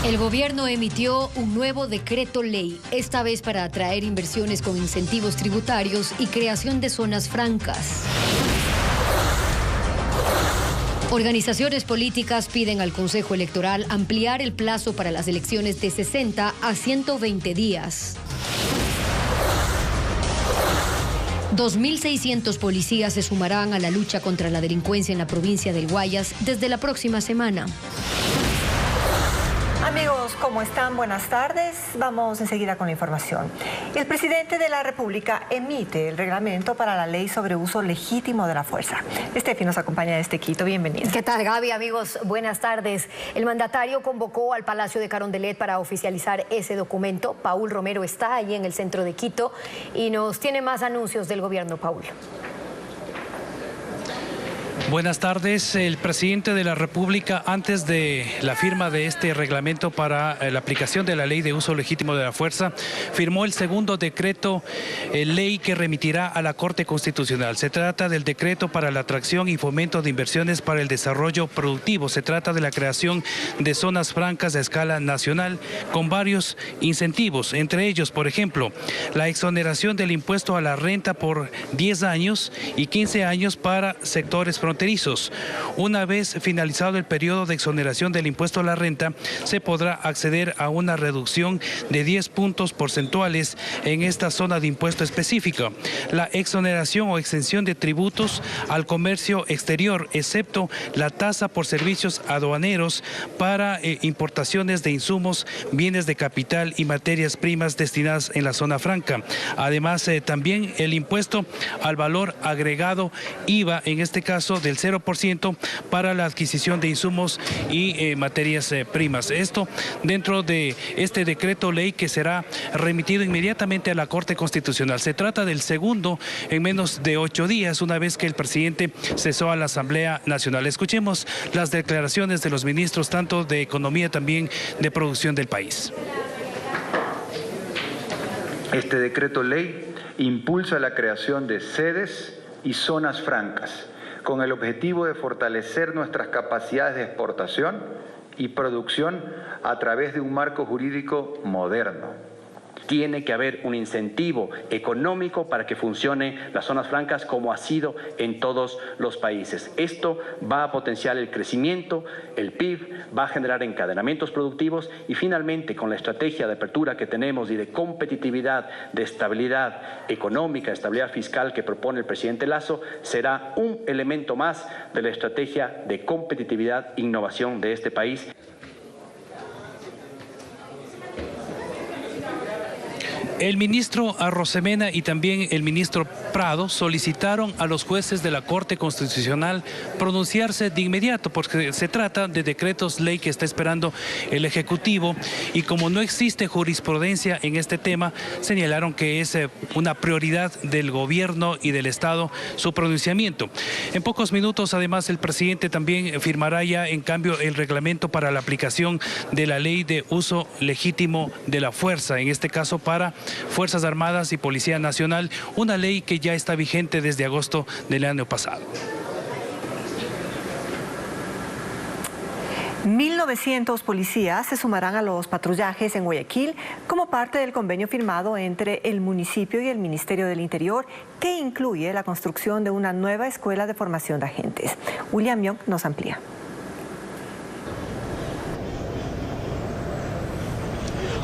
El gobierno emitió un nuevo decreto ley, esta vez para atraer inversiones con incentivos tributarios y creación de zonas francas. Organizaciones políticas piden al Consejo Electoral ampliar el plazo para las elecciones de 60 a 120 días. 2.600 policías se sumarán a la lucha contra la delincuencia en la provincia del Guayas desde la próxima semana. Amigos, ¿cómo están? Buenas tardes. Vamos enseguida con la información. El presidente de la República emite el reglamento para la ley sobre uso legítimo de la fuerza. Estefi nos acompaña desde Quito. Bienvenida. ¿Qué tal, Gaby? Amigos, buenas tardes. El mandatario convocó al Palacio de Carondelet para oficializar ese documento. Paul Romero está ahí en el centro de Quito y nos tiene más anuncios del gobierno, Paul. Buenas tardes. El presidente de la República, antes de la firma de este reglamento para la aplicación de la ley de uso legítimo de la fuerza, firmó el segundo decreto ley que remitirá a la Corte Constitucional. Se trata del decreto para la atracción y fomento de inversiones para el desarrollo productivo. Se trata de la creación de zonas francas a escala nacional con varios incentivos, entre ellos, por ejemplo, la exoneración del impuesto a la renta por 10 años y 15 años para sectores fronterizos. Una vez finalizado el periodo de exoneración del impuesto a la renta, se podrá acceder a una reducción de 10 puntos porcentuales en esta zona de impuesto específica. La exoneración o exención de tributos al comercio exterior, excepto la tasa por servicios aduaneros para importaciones de insumos, bienes de capital y materias primas destinadas en la zona franca. Además, también el impuesto al valor agregado IVA, en este caso del 0% para la adquisición de insumos y materias primas. Esto dentro de este decreto ley que será remitido inmediatamente a la Corte Constitucional. Se trata del segundo en menos de 8 días, una vez que el presidente cesó a la Asamblea Nacional. Escuchemos las declaraciones de los ministros, tanto de Economía también de Producción del país. Este decreto ley impulsa la creación de sedes y zonas francas, con el objetivo de fortalecer nuestras capacidades de exportación y producción a través de un marco jurídico moderno. Tiene que haber un incentivo económico para que funcione las zonas francas como ha sido en todos los países. Esto va a potenciar el crecimiento, el PIB, va a generar encadenamientos productivos y finalmente con la estrategia de apertura que tenemos y de competitividad, de estabilidad económica, estabilidad fiscal que propone el presidente Lasso, será un elemento más de la estrategia de competitividad e innovación de este país. El ministro Arosemena y también el ministro Prado solicitaron a los jueces de la Corte Constitucional pronunciarse de inmediato porque se trata de decretos ley que está esperando el Ejecutivo y como no existe jurisprudencia en este tema, señalaron que es una prioridad del gobierno y del Estado su pronunciamiento. En pocos minutos, además, el presidente también firmará ya en cambio el reglamento para la aplicación de la ley de uso legítimo de la fuerza, en este caso para Fuerzas Armadas y Policía Nacional, una ley que ya está vigente desde agosto del año pasado. 1.900 policías se sumarán a los patrullajes en Guayaquil como parte del convenio firmado entre el municipio y el Ministerio del Interior, que incluye la construcción de una nueva escuela de formación de agentes. William Young nos amplía.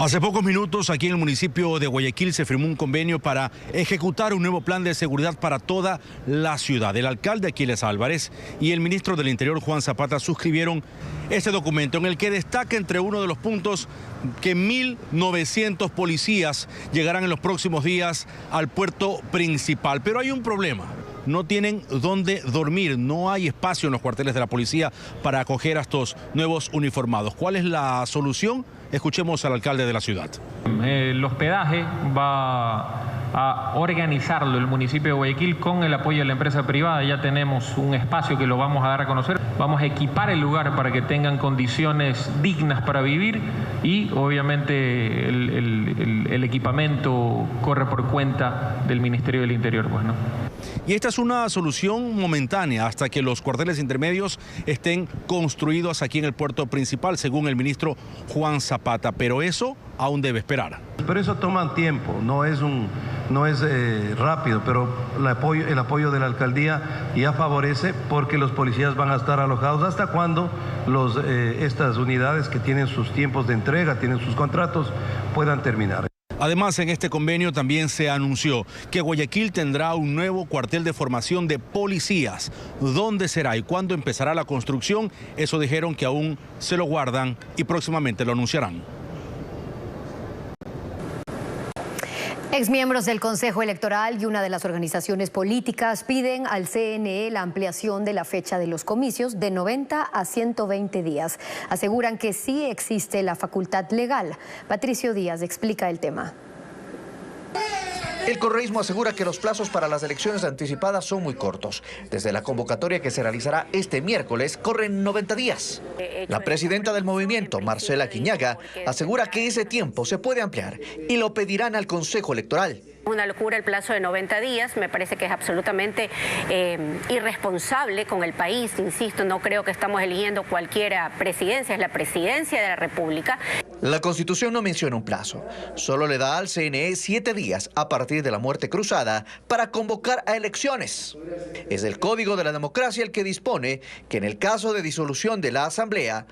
Hace pocos minutos aquí en el municipio de Guayaquil se firmó un convenio para ejecutar un nuevo plan de seguridad para toda la ciudad. El alcalde Aquiles Álvarez y el ministro del Interior Juan Zapata suscribieron este documento en el que destaca entre uno de los puntos que 1.900 policías llegarán en los próximos días al puerto principal. Pero hay un problema. No tienen dónde dormir, no hay espacio en los cuarteles de la policía para acoger a estos nuevos uniformados. ¿Cuál es la solución? Escuchemos al alcalde de la ciudad. El hospedaje va a organizarlo el municipio de Guayaquil con el apoyo de la empresa privada. Ya tenemos un espacio que lo vamos a dar a conocer. Vamos a equipar el lugar para que tengan condiciones dignas para vivir y obviamente el equipamiento corre por cuenta del Ministerio del Interior, pues, ¿no? Y esta es una solución momentánea hasta que los cuarteles intermedios estén construidos aquí en el puerto principal, según el ministro Juan Zapata, pero eso aún debe esperar. Pero eso toma tiempo, no es rápido, pero el apoyo de la alcaldía ya favorece porque los policías van a estar alojados hasta cuando estas unidades que tienen sus tiempos de entrega, tienen sus contratos, puedan terminar. Además, en este convenio también se anunció que Guayaquil tendrá un nuevo cuartel de formación de policías. ¿Dónde será y cuándo empezará la construcción? Eso dijeron que aún se lo guardan y próximamente lo anunciarán. Exmiembros del Consejo Electoral y una de las organizaciones políticas piden al CNE la ampliación de la fecha de los comicios de 90 a 120 días. Aseguran que sí existe la facultad legal. Patricio Díaz explica el tema. El correísmo asegura que los plazos para las elecciones anticipadas son muy cortos. Desde la convocatoria que se realizará este miércoles, corren 90 días. La presidenta del movimiento, Marcela Quiñaga, asegura que ese tiempo se puede ampliar y lo pedirán al Consejo Electoral. Una locura el plazo de 90 días, me parece que es absolutamente irresponsable con el país, insisto, no creo que estamos eligiendo cualquier presidencia, es la presidencia de la República. La Constitución no menciona un plazo, solo le da al CNE 7 días a partir de la muerte cruzada para convocar a elecciones. Es el Código de la Democracia el que dispone que en el caso de disolución de la Asamblea,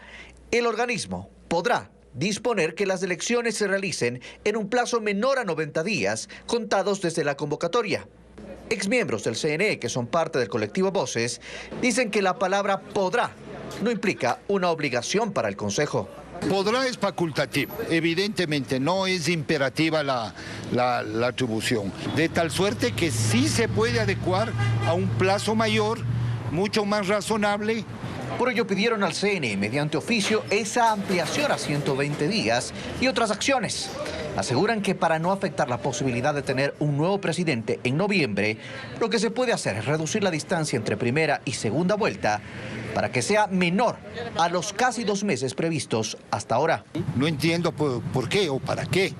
el organismo podrá disponer que las elecciones se realicen en un plazo menor a 90 días, contados desde la convocatoria. Exmiembros del CNE, que son parte del colectivo Voces, dicen que la palabra podrá no implica una obligación para el Consejo. Podrá es facultativo, evidentemente no es imperativa la atribución, de tal suerte que sí se puede adecuar a un plazo mayor, mucho más razonable. Por ello pidieron al CNE mediante oficio esa ampliación a 120 días y otras acciones. Aseguran que para no afectar la posibilidad de tener un nuevo presidente en noviembre, lo que se puede hacer es reducir la distancia entre primera y segunda vuelta para que sea menor a los casi 2 meses previstos hasta ahora. No entiendo por qué o para qué,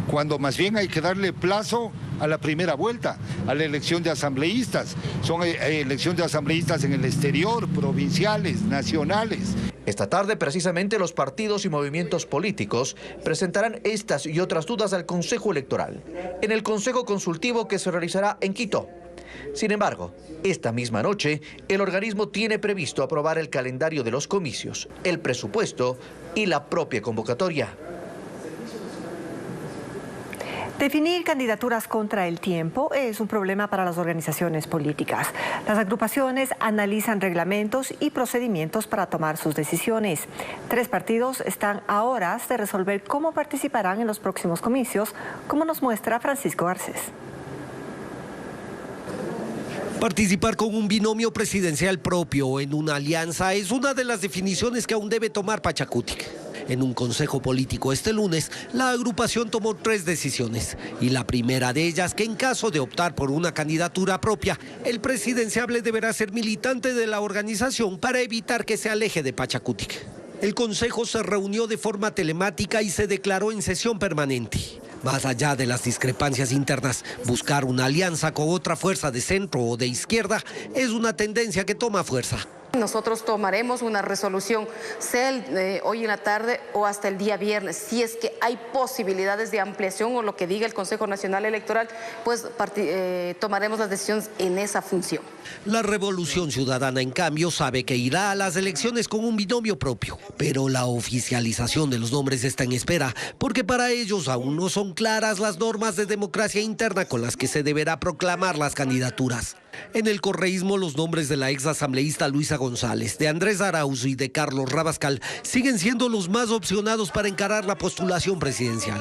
cuando más bien hay que darle plazo a la primera vuelta, a la elección de asambleístas. Son elecciones de asambleístas en el exterior, provinciales, nacionales. Esta tarde, precisamente, los partidos y movimientos políticos presentarán estas y otras dudas al Consejo Electoral, en el Consejo Consultivo que se realizará en Quito. Sin embargo, esta misma noche, el organismo tiene previsto aprobar el calendario de los comicios, el presupuesto y la propia convocatoria. Definir candidaturas contra el tiempo es un problema para las organizaciones políticas. Las agrupaciones analizan reglamentos y procedimientos para tomar sus decisiones. 3 partidos están a horas de resolver cómo participarán en los próximos comicios, como nos muestra Francisco Garcés. Participar con un binomio presidencial propio o en una alianza es una de las definiciones que aún debe tomar Pachacutic. En un consejo político este lunes, la agrupación tomó 3 decisiones y la primera de ellas que en caso de optar por una candidatura propia, el presidenciable deberá ser militante de la organización para evitar que se aleje de Pachacutic. El consejo se reunió de forma telemática y se declaró en sesión permanente. Más allá de las discrepancias internas, buscar una alianza con otra fuerza de centro o de izquierda es una tendencia que toma fuerza. Nosotros tomaremos una resolución, sea hoy en la tarde o hasta el día viernes. Si es que hay posibilidades de ampliación o lo que diga el Consejo Nacional Electoral, pues tomaremos las decisiones en esa función. La Revolución Ciudadana, en cambio, sabe que irá a las elecciones con un binomio propio, pero la oficialización de los nombres está en espera, porque para ellos aún no son claras las normas de democracia interna con las que se deberá proclamar las candidaturas. En el correísmo, los nombres de la exasambleísta Luisa González, de Andrés Arauz y de Carlos Rabascal siguen siendo los más opcionados para encarar la postulación presidencial.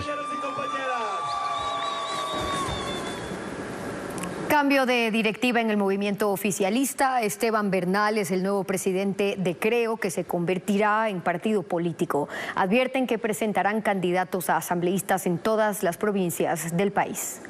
Cambio de directiva en el movimiento oficialista. Esteban Bernal es el nuevo presidente de Creo, que se convertirá en partido político. Advierten que presentarán candidatos a asambleístas en todas las provincias del país.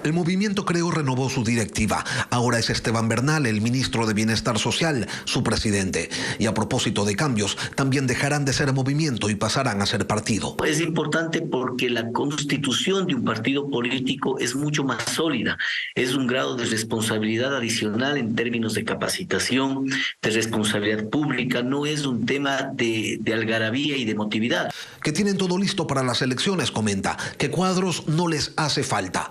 El movimiento Creo renovó su directiva. Ahora es Esteban Bernal, el ministro de Bienestar Social, su presidente. Y a propósito de cambios, también dejarán de ser movimiento y pasarán a ser partido. Es importante porque la constitución de un partido político es mucho más sólida. Es un grado de responsabilidad adicional en términos de capacitación, de responsabilidad pública. No es un tema de algarabía y de emotividad. Que tienen todo listo para las elecciones, comenta, que cuadros no les hace falta.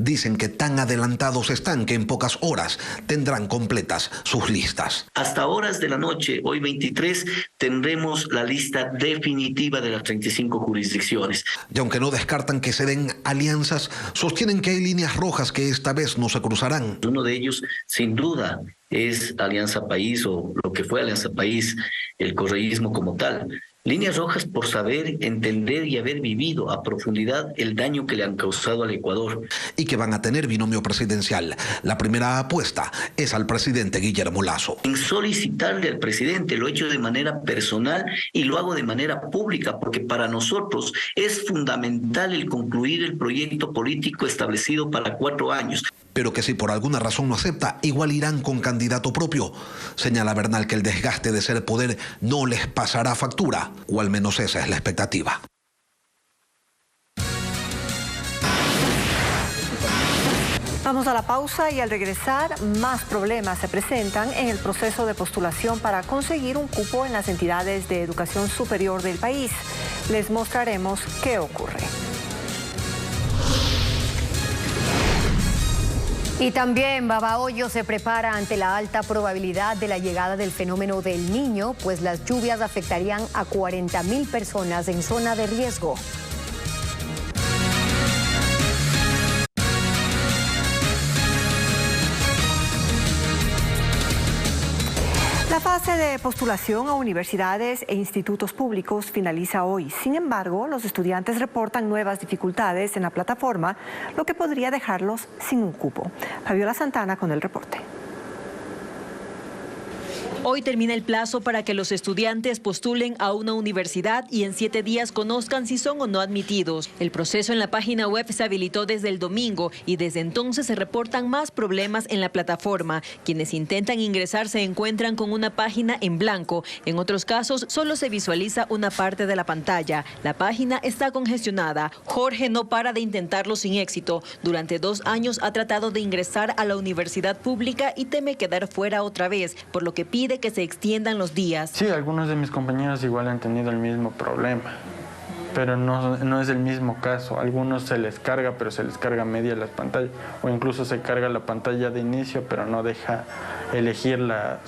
Dicen que tan adelantados están que en pocas horas tendrán completas sus listas. Hasta horas de la noche, hoy 23, tendremos la lista definitiva de las 35 jurisdicciones. Y aunque no descartan que se den alianzas, sostienen que hay líneas rojas que esta vez no se cruzarán. Uno de ellos, sin duda, es Alianza País o lo que fue Alianza País, el correísmo como tal. Líneas rojas por saber, entender y haber vivido a profundidad el daño que le han causado al Ecuador. Y que van a tener binomio presidencial. La primera apuesta es al presidente Guillermo Lasso. En solicitarle al presidente, lo he hecho de manera personal y lo hago de manera pública, porque para nosotros es fundamental el concluir el proyecto político establecido para 4 años. Pero que si por alguna razón no acepta, igual irán con candidato propio. Señala Bernal que el desgaste de ser poder no les pasará factura, o al menos esa es la expectativa. Vamos a la pausa y al regresar, más problemas se presentan en el proceso de postulación para conseguir un cupo en las entidades de educación superior del país. Les mostraremos qué ocurre. Y también Babahoyo se prepara ante la alta probabilidad de la llegada del fenómeno del Niño, pues las lluvias afectarían a 40.000 personas en zona de riesgo. La fase de postulación a universidades e institutos públicos finaliza hoy. Sin embargo, los estudiantes reportan nuevas dificultades en la plataforma, lo que podría dejarlos sin un cupo. Fabiola Santana con el reporte. Hoy termina el plazo para que los estudiantes postulen a una universidad y en 7 días conozcan si son o no admitidos. El proceso en la página web se habilitó desde el domingo y desde entonces se reportan más problemas en la plataforma. Quienes intentan ingresar se encuentran con una página en blanco. En otros casos solo se visualiza una parte de la pantalla. La página está congestionada. Jorge no para de intentarlo sin éxito. Durante 2 años ha tratado de ingresar a la universidad pública y teme quedar fuera otra vez, por lo que pide que se extiendan los días. Sí, algunos de mis compañeros igual han tenido el mismo problema, pero no es el mismo caso. A algunos se les carga, pero se les carga media la pantalla, o incluso se carga la pantalla de inicio, pero no deja elegir las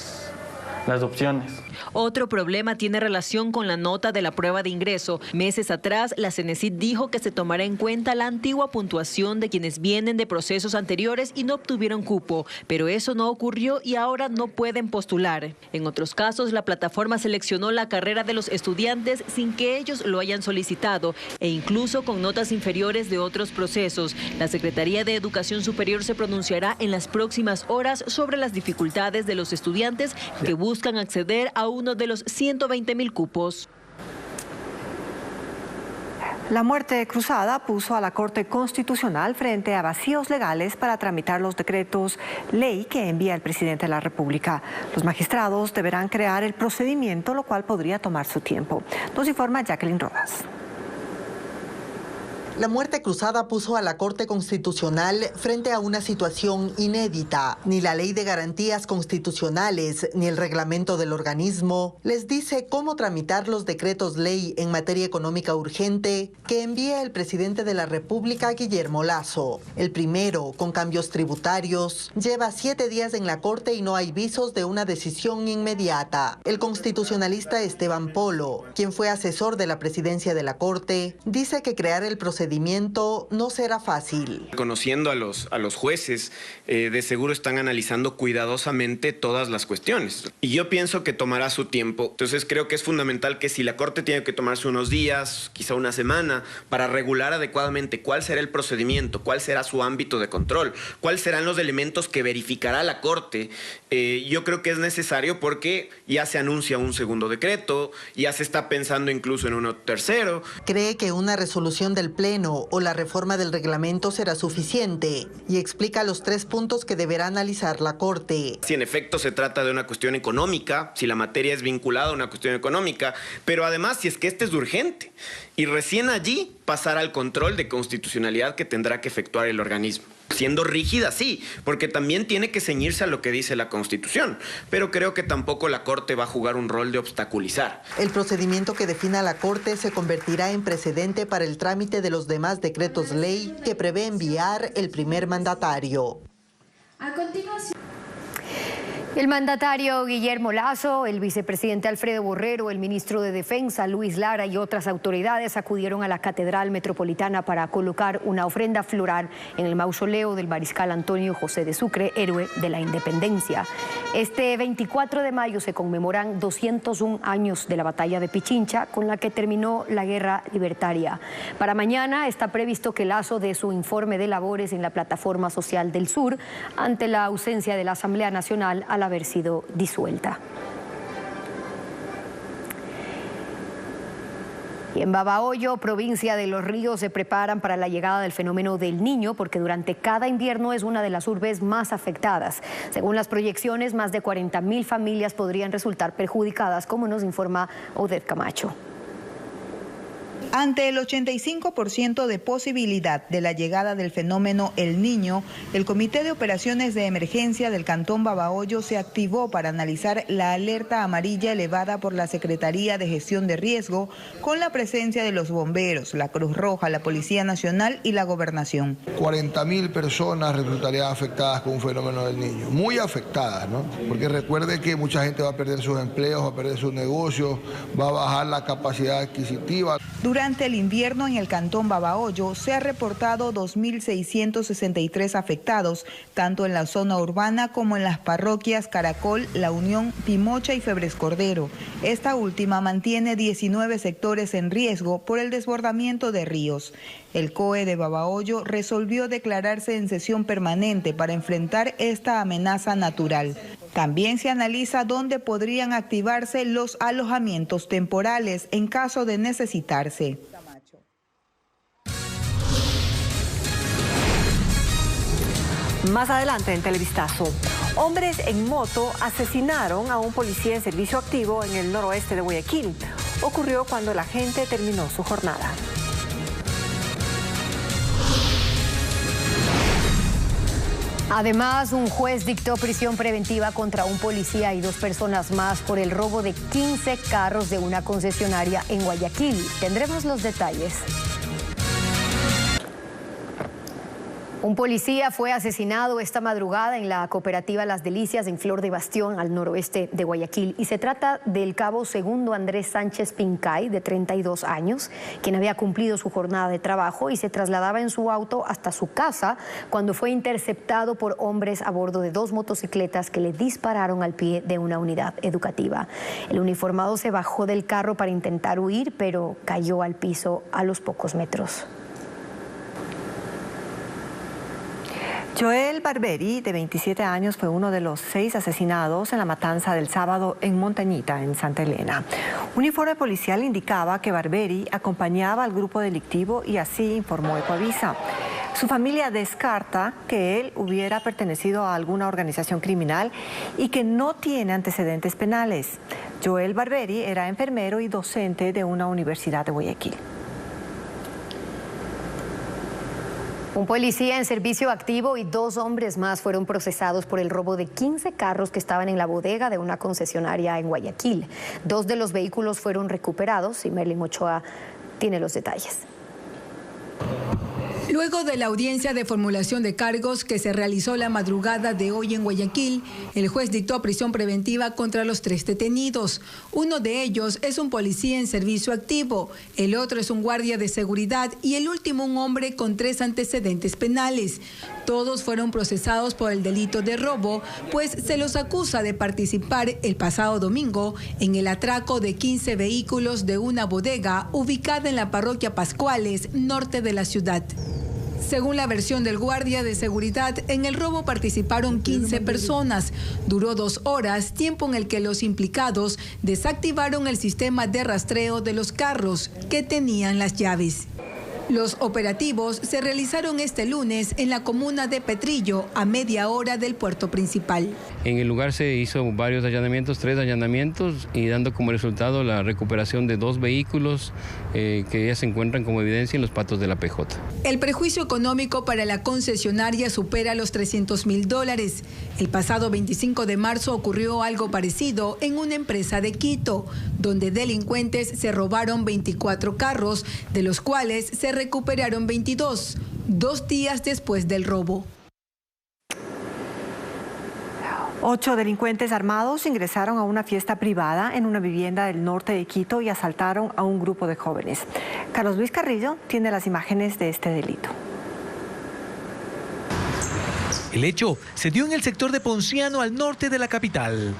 opciones. Otro problema tiene relación con la nota de la prueba de ingreso. Meses atrás, la CENESID dijo que se tomará en cuenta la antigua puntuación de quienes vienen de procesos anteriores y no obtuvieron cupo, pero eso no ocurrió y ahora no pueden postular. En otros casos, la plataforma seleccionó la carrera de los estudiantes sin que ellos lo hayan solicitado e incluso con notas inferiores de otros procesos. La Secretaría de Educación Superior se pronunciará en las próximas horas sobre las dificultades de los estudiantes que buscan acceder a uno de los 120.000 cupos. La muerte cruzada puso a la Corte Constitucional frente a vacíos legales para tramitar los decretos ley que envía el presidente de la República. Los magistrados deberán crear el procedimiento, lo cual podría tomar su tiempo. Nos informa Jacqueline Rodas. La muerte cruzada puso a la Corte Constitucional frente a una situación inédita. Ni la Ley de Garantías Constitucionales ni el reglamento del organismo les dice cómo tramitar los decretos ley en materia económica urgente que envía el presidente de la República, Guillermo Lasso. El primero, con cambios tributarios, lleva 7 días en la Corte y no hay visos de una decisión inmediata. El constitucionalista Esteban Polo, quien fue asesor de la presidencia de la Corte, dice que crear el procedimiento no será fácil. Conociendo a los jueces, de seguro están analizando cuidadosamente todas las cuestiones. Y yo pienso que tomará su tiempo. Entonces creo que es fundamental que si la Corte tiene que tomarse unos días, quizá una semana, para regular adecuadamente cuál será el procedimiento, cuál será su ámbito de control, cuáles serán los elementos que verificará la Corte, yo creo que es necesario porque ya se anuncia un segundo decreto, ya se está pensando incluso en uno tercero. Cree que una resolución del Pleno Pleno o la reforma del reglamento será suficiente y explica los 3 puntos que deberá analizar la Corte. Si en efecto se trata de una cuestión económica, si la materia es vinculada a una cuestión económica, pero además si es que este es urgente y recién allí pasar al control de constitucionalidad que tendrá que efectuar el organismo. Siendo rígida, sí, porque también tiene que ceñirse a lo que dice la Constitución, pero creo que tampoco la Corte va a jugar un rol de obstaculizar. El procedimiento que defina la Corte se convertirá en precedente para el trámite de los demás decretos ley que prevé enviar el primer mandatario. A continuación. El mandatario Guillermo Lasso, el vicepresidente Alfredo Borrero, el ministro de Defensa Luis Lara y otras autoridades acudieron a la Catedral Metropolitana para colocar una ofrenda floral en el mausoleo del mariscal Antonio José de Sucre, héroe de la Independencia. Este 24 de mayo se conmemoran 201 años de la batalla de Pichincha, con la que terminó la guerra libertaria. Para mañana está previsto que Lasso dé su informe de labores en la Plataforma Social del Sur ante la ausencia de la Asamblea Nacional al haber sido disuelta. Y en Babahoyo, provincia de Los Ríos, se preparan para la llegada del fenómeno del Niño, porque durante cada invierno es una de las urbes más afectadas. Según las proyecciones, más de 40.000 familias podrían resultar perjudicadas, como nos informa Odette Camacho. Ante el 85% de posibilidad de la llegada del fenómeno El Niño, el Comité de Operaciones de Emergencia del Cantón Babahoyo se activó para analizar la alerta amarilla elevada por la Secretaría de Gestión de Riesgo, con la presencia de los bomberos, la Cruz Roja, la Policía Nacional y la Gobernación. 40.000 personas resultarían afectadas con un fenómeno del Niño, muy afectadas, ¿no? Porque recuerde que mucha gente va a perder sus empleos, va a perder sus negocios, va a bajar la capacidad adquisitiva. Durante el invierno en el Cantón Babahoyo se ha reportado 2.663 afectados, tanto en la zona urbana como en las parroquias Caracol, La Unión, Pimocha y Febres Cordero. Esta última mantiene 19 sectores en riesgo por el desbordamiento de ríos. El COE de Babahoyo resolvió declararse en sesión permanente para enfrentar esta amenaza natural. También se analiza dónde podrían activarse los alojamientos temporales en caso de necesitarse. Más adelante en Televistazo, hombres en moto asesinaron a un policía en servicio activo en el noroeste de Guayaquil. Ocurrió cuando la gente terminó su jornada. Además, un juez dictó prisión preventiva contra un policía y 2 personas más por el robo de 15 carros de una concesionaria en Guayaquil. Tendremos los detalles. Un policía fue asesinado esta madrugada en la cooperativa Las Delicias en Flor de Bastión, al noroeste de Guayaquil. Y se trata del cabo segundo Andrés Sánchez Pincay, de 32 años, quien había cumplido su jornada de trabajo y se trasladaba en su auto hasta su casa cuando fue interceptado por hombres a bordo de 2 motocicletas que le dispararon al pie de una unidad educativa. El uniformado se bajó del carro para intentar huir, pero cayó al piso a los pocos metros. Joel Barberi, de 27 años, fue uno de los 6 asesinados en la matanza del sábado en Montañita, en Santa Elena. Un informe policial indicaba que Barberi acompañaba al grupo delictivo y así informó Ecoavisa. Su familia descarta que él hubiera pertenecido a alguna organización criminal y que no tiene antecedentes penales. Joel Barberi era enfermero y docente de una universidad de Guayaquil. Un policía en servicio activo y 2 hombres más fueron procesados por el robo de 15 carros que estaban en la bodega de una concesionaria en Guayaquil. 2 de los vehículos fueron recuperados y Merlin Ochoa tiene los detalles. Luego de la audiencia de formulación de cargos que se realizó la madrugada de hoy en Guayaquil, el juez dictó prisión preventiva contra los 3 detenidos. Uno de ellos es un policía en servicio activo, el otro es un guardia de seguridad y el último un hombre con 3 antecedentes penales. Todos fueron procesados por el delito de robo, pues se los acusa de participar el pasado domingo en el atraco de 15 vehículos de una bodega ubicada en la parroquia Pascuales, norte de la ciudad. Según la versión del guardia de seguridad, en el robo participaron 15 personas. Duró 2 horas, tiempo en el que los implicados desactivaron el sistema de rastreo de los carros que tenían las llaves. Los operativos se realizaron este lunes en la comuna de Petrillo, a media hora del puerto principal. En el lugar se hizo varios allanamientos, 3 allanamientos, y dando como resultado la recuperación de 2 vehículos que ya se encuentran como evidencia en los patos de la PJ. El perjuicio económico para la concesionaria supera los $300.000. El pasado 25 de marzo ocurrió algo parecido en una empresa de Quito, donde delincuentes se robaron 24 carros, de los cuales se recuperaron 22, 2 días después del robo. 8 delincuentes armados ingresaron a una fiesta privada en una vivienda del norte de Quito y asaltaron a un grupo de jóvenes. Carlos Luis Carrillo tiene las imágenes de este delito. El hecho se dio en el sector de Ponciano, al norte de la capital.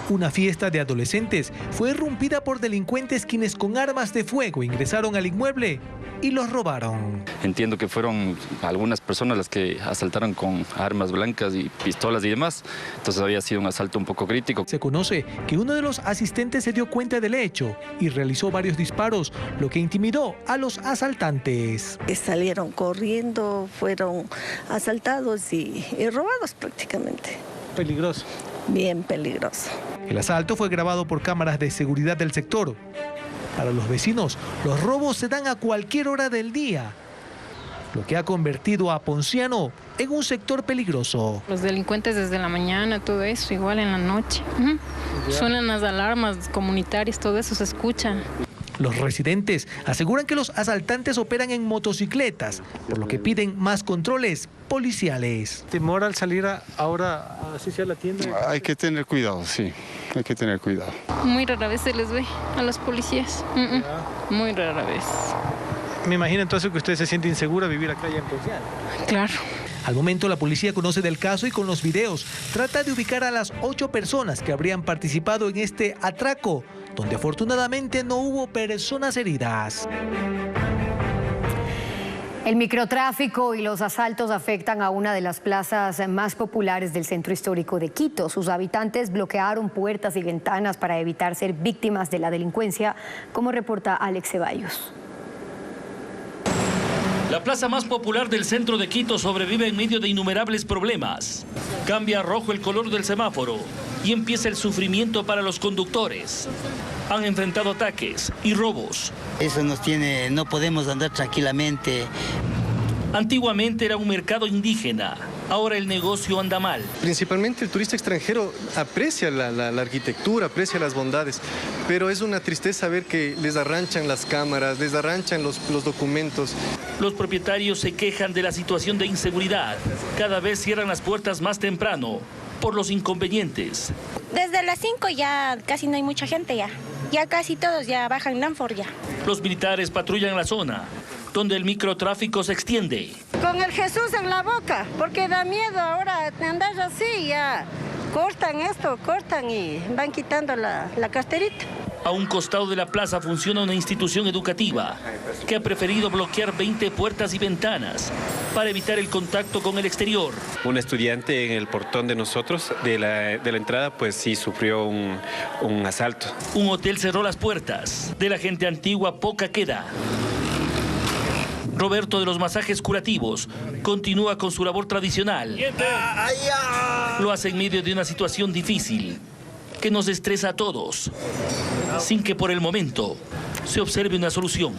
Una fiesta de adolescentes fue irrumpida por delincuentes quienes con armas de fuego ingresaron al inmueble y los robaron. Entiendo que fueron algunas personas las que asaltaron con armas blancas y pistolas y demás, entonces había sido un asalto un poco crítico. Se conoce que uno de los asistentes se dio cuenta del hecho y realizó varios disparos, lo que intimidó a los asaltantes. Salieron corriendo, fueron asaltados y robados prácticamente. Peligroso. Bien peligroso. El asalto fue grabado por cámaras de seguridad del sector. Para los vecinos, los robos se dan a cualquier hora del día, lo que ha convertido a Ponciano en un sector peligroso. Los delincuentes desde la mañana, todo eso, igual en la noche. Suenan las alarmas comunitarias, todo eso se escucha. Los residentes aseguran que los asaltantes operan en motocicletas, por lo que piden más controles policiales. ¿Temor al salir ahora así sea la tienda? Hay que tener cuidado, sí, hay que tener cuidado. Muy rara vez se les ve a los policías, muy rara vez. Me imagino entonces que usted se siente insegura vivir acá allá en Ponciano. Claro. Al momento la policía conoce del caso y con los videos trata de ubicar a las 8 personas que habrían participado en este atraco, donde afortunadamente no hubo personas heridas. El microtráfico y los asaltos afectan a una de las plazas más populares del centro histórico de Quito. Sus habitantes bloquearon puertas y ventanas para evitar ser víctimas de la delincuencia, como reporta Alex Ceballos. La plaza más popular del centro de Quito sobrevive en medio de innumerables problemas. Cambia a rojo el color del semáforo y empieza el sufrimiento para los conductores. Han enfrentado ataques y robos. Eso nos tiene, no podemos andar tranquilamente. Antiguamente era un mercado indígena, ahora el negocio anda mal. Principalmente el turista extranjero aprecia la arquitectura, aprecia las bondades, pero es una tristeza ver que les arranchan las cámaras, les arranchan los documentos. Los propietarios se quejan de la situación de inseguridad. Cada vez cierran las puertas más temprano por los inconvenientes. Desde las 5 ya casi no hay mucha gente ya. Ya casi todos ya bajan Lanford ya. Los militares patrullan la zona, donde el microtráfico se extiende. Con el Jesús en la boca, porque da miedo ahora andar así, ya cortan esto, cortan y van quitando la carterita. A un costado de la plaza funciona una institución educativa que ha preferido bloquear 20 puertas y ventanas para evitar el contacto con el exterior. Un estudiante en el portón de nosotros, de la entrada, pues sí sufrió un asalto. Un hotel cerró las puertas. De la gente antigua poca queda. Roberto de los masajes curativos continúa con su labor tradicional. Lo hace en medio de una situación difícil que nos estresa a todos, sin que por el momento se observe una solución.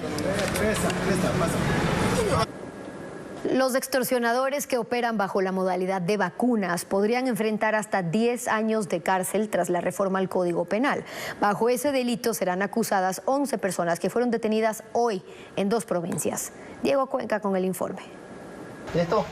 Los extorsionadores que operan bajo la modalidad de vacunas podrían enfrentar hasta 10 años de cárcel tras la reforma al Código Penal. Bajo ese delito serán acusadas 11 personas que fueron detenidas hoy en 2 provincias. Diego Cuenca con el informe. ¿Listo?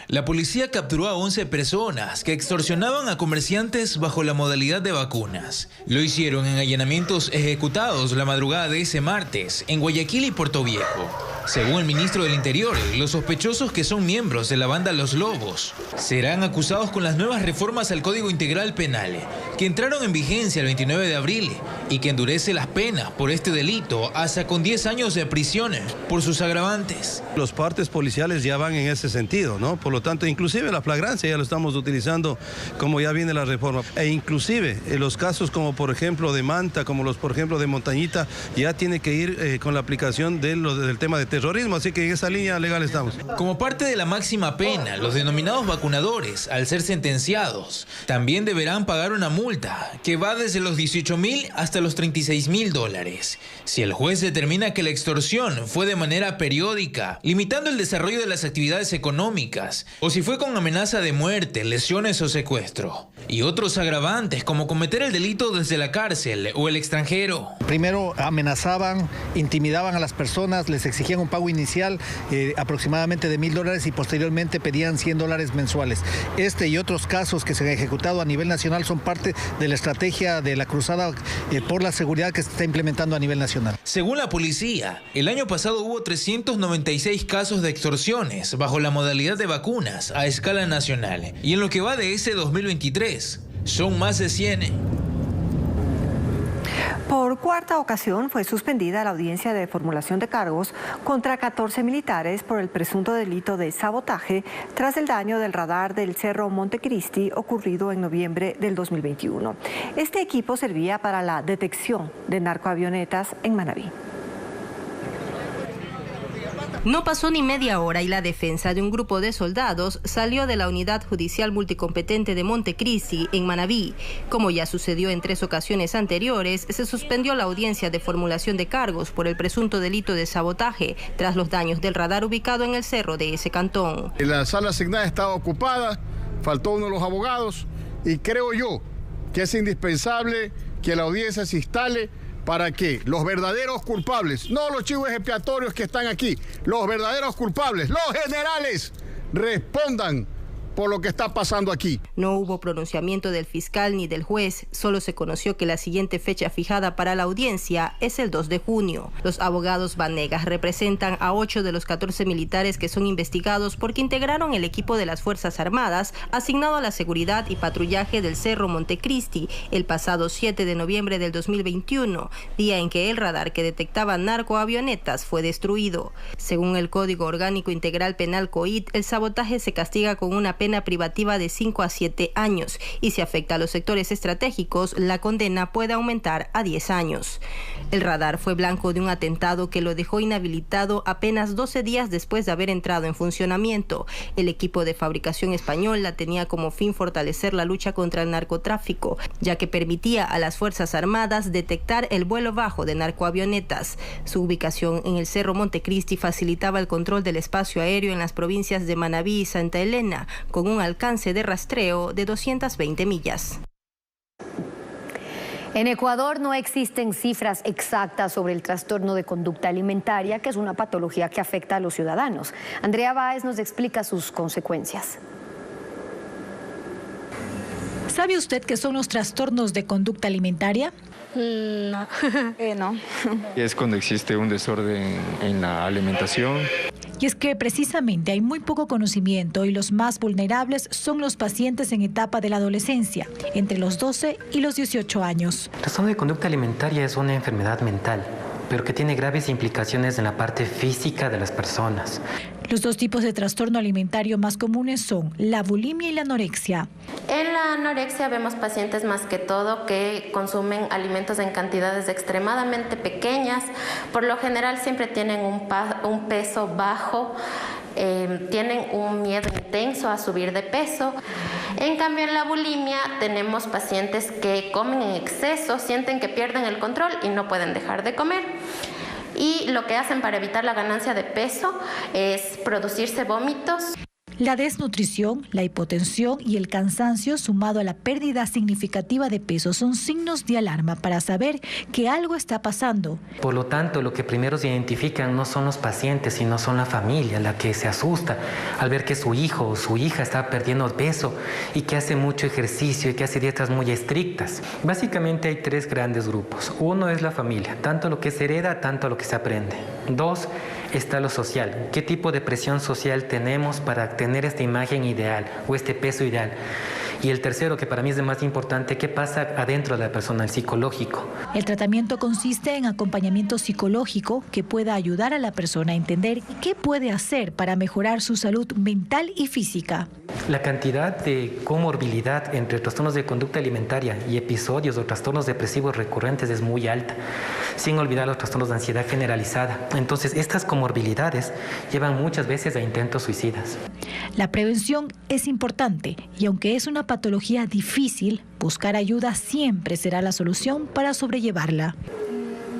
La policía capturó a 11 personas que extorsionaban a comerciantes bajo la modalidad de vacunas. Lo hicieron en allanamientos ejecutados la madrugada de ese martes en Guayaquil y Puerto Viejo. Según el ministro del Interior, los sospechosos, que son miembros de la banda Los Lobos, serán acusados con las nuevas reformas al Código Integral Penal, que entraron en vigencia el 29 de abril y que endurece las penas por este delito hasta con 10 años de prisión por sus agravantes. Los partes policiales ya van en ese sentido, ¿no? Por lo tanto, inclusive la flagrancia ya lo estamos utilizando como ya viene la reforma. E inclusive en los casos como por ejemplo de Manta, como los por ejemplo de Montañita, ya tiene que ir con la aplicación del tema de terrorismo, así que en esa línea legal estamos. Como parte de la máxima pena, los denominados vacunadores, al ser sentenciados, también deberán pagar una multa que va desde los 18.000 hasta los $36.000. Si el juez determina que la extorsión fue de manera periódica, limitando el desarrollo de las actividades económicas, o si fue con amenaza de muerte, lesiones o secuestro, y otros agravantes como cometer el delito desde la cárcel o el extranjero. Primero amenazaban, intimidaban a las personas, les exigían un pago inicial aproximadamente de $1,000 y posteriormente pedían $100 mensuales. Este y otros casos que se han ejecutado a nivel nacional son parte de la estrategia de la cruzada por la seguridad que se está implementando a nivel nacional. Según la policía, el año pasado hubo 396 casos de extorsiones bajo la modalidad de vacunas a escala nacional, y en lo que va de ese 2023 son más de 100. Por cuarta ocasión fue suspendida la audiencia de formulación de cargos contra 14 militares por el presunto delito de sabotaje tras el daño del radar del Cerro Montecristi ocurrido en noviembre del 2021. Este equipo servía para la detección de narcoavionetas en Manabí. No pasó ni media hora y la defensa de un grupo de soldados salió de la Unidad Judicial Multicompetente de Montecristi, en Manabí. Como ya sucedió en 3 ocasiones anteriores, se suspendió la audiencia de formulación de cargos por el presunto delito de sabotaje tras los daños del radar ubicado en el cerro de ese cantón. La sala asignada estaba ocupada, faltó uno de los abogados y creo yo que es indispensable que la audiencia se instale para que los verdaderos culpables, no los chivos expiatorios que están aquí, los verdaderos culpables, los generales, respondan por lo que está pasando aquí. No hubo pronunciamiento del fiscal ni del juez, solo se conoció que la siguiente fecha fijada para la audiencia es el 2 de junio. Los abogados Vanegas representan a 8 de los 14 militares que son investigados porque integraron el equipo de las Fuerzas Armadas asignado a la seguridad y patrullaje del Cerro Montecristi el pasado 7 de noviembre del 2021, día en que el radar que detectaba narcoavionetas fue destruido. Según el Código Orgánico Integral Penal COIT, el sabotaje se castiga con una pena privativa de 5 a 7 años y si afecta a los sectores estratégicos, la condena puede aumentar a 10 años. El radar fue blanco de un atentado que lo dejó inhabilitado apenas 12 días después de haber entrado en funcionamiento. El equipo de fabricación española tenía como fin fortalecer la lucha contra el narcotráfico, ya que permitía a las Fuerzas Armadas detectar el vuelo bajo de narcoavionetas. Su ubicación en el Cerro Montecristi facilitaba el control del espacio aéreo en las provincias de Manabí y Santa Elena, con un alcance de rastreo de 220 millas. En Ecuador no existen cifras exactas sobre el trastorno de conducta alimentaria, que es una patología que afecta a los ciudadanos. Andrea Báez nos explica sus consecuencias. ¿Sabe usted qué son los trastornos de conducta alimentaria? No, no. Es cuando existe un desorden en la alimentación. Y es que precisamente hay muy poco conocimiento y los más vulnerables son los pacientes en etapa de la adolescencia, entre los 12 y los 18 años. El trastorno de conducta alimentaria es una enfermedad mental, pero que tiene graves implicaciones en la parte física de las personas. Los 2 tipos de trastorno alimentario más comunes son la bulimia y la anorexia. En la anorexia vemos pacientes más que todo que consumen alimentos en cantidades extremadamente pequeñas. Por lo general siempre tienen un peso bajo, tienen un miedo intenso a subir de peso. En cambio, en la bulimia tenemos pacientes que comen en exceso, sienten que pierden el control y no pueden dejar de comer. Y lo que hacen para evitar la ganancia de peso es producirse vómitos. La desnutrición, la hipotensión y el cansancio sumado a la pérdida significativa de peso son signos de alarma para saber que algo está pasando. Por lo tanto, lo que primero se identifican no son los pacientes, sino son la familia, la que se asusta al ver que su hijo o su hija está perdiendo peso y que hace mucho ejercicio y que hace dietas muy estrictas. Básicamente hay 3 grandes grupos. Uno es la familia, tanto lo que se hereda, tanto lo que se aprende. 2, está lo social. ¿Qué tipo de presión social tenemos para tener esta imagen ideal o este peso ideal? Y el tercero, que para mí es el más importante, ¿qué pasa adentro de la persona, el psicológico? El tratamiento consiste en acompañamiento psicológico que pueda ayudar a la persona a entender qué puede hacer para mejorar su salud mental y física. La cantidad de comorbilidad entre trastornos de conducta alimentaria y episodios o trastornos depresivos recurrentes es muy alta, sin olvidar los trastornos de ansiedad generalizada. Entonces, estas comorbilidades llevan muchas veces a intentos suicidas. La prevención es importante y aunque es una patología difícil, buscar ayuda siempre será la solución para sobrellevarla.